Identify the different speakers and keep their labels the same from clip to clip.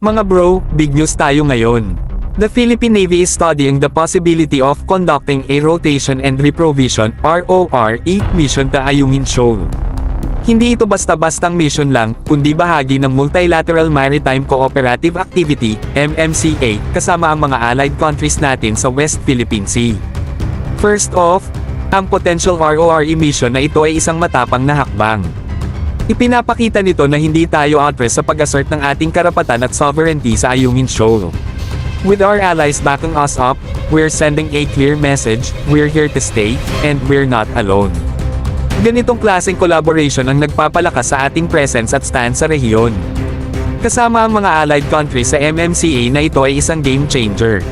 Speaker 1: Mga bro, big news tayo ngayon. The Philippine Navy is studying the possibility of conducting a rotation and reprovision (RORE) mission to Ayungin Shoal. Hindi ito basta-bastang mission lang, kundi bahagi ng Multilateral Maritime Cooperative Activity (MMCA) kasama ang mga allied countries natin sa West Philippine Sea. First off, ang potential RORE mission na ito ay isang matapang na hakbang. Ipinapakita nito na hindi tayo atras sa pag-assert ng ating karapatan at sovereignty sa Ayungin Shoal. With our allies backing us up, we're sending a clear message: we're here to stay, and we're not alone. Ganitong klaseng collaboration ang nagpapalakas sa ating presence at stand sa rehiyon. Kasama ang mga allied countries sa MMCA na ito ay isang game changer.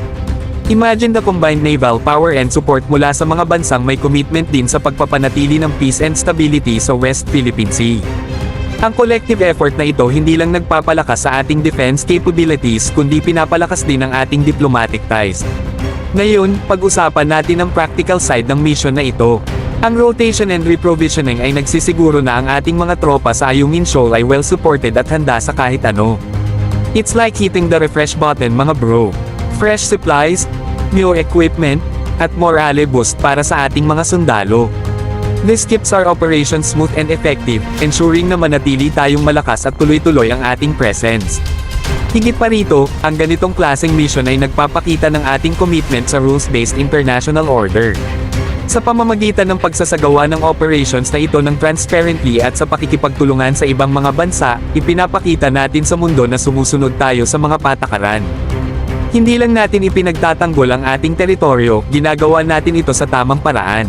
Speaker 1: Imagine the combined naval power and support mula sa mga bansang may commitment din sa pagpapanatili ng peace and stability sa West Philippine Sea. Ang collective effort na ito hindi lang nagpapalakas sa ating defense capabilities kundi pinapalakas din ang ating diplomatic ties. Ngayon, pag-usapan natin ang practical side ng mission na ito. Ang rotation and reprovisioning ay nagsisiguro na ang ating mga tropa sa Ayungin Shoal ay well supported at handa sa kahit ano. It's like hitting the refresh button, mga bro. Fresh supplies, new equipment, at morale boost para sa ating mga sundalo. This keeps our operations smooth and effective, ensuring na manatili tayong malakas at tuloy-tuloy ang ating presence. Higit pa rito, ang ganitong klaseng mission ay nagpapakita ng ating commitment sa rules-based international order. Sa pamamagitan ng pagsasagawa ng operations na ito ng transparently at sa pakikipagtulungan sa ibang mga bansa, ipinapakita natin sa mundo na sumusunod tayo sa mga patakaran. Hindi lang natin ipinagtatanggol ang ating teritoryo, ginagawa natin ito sa tamang paraan.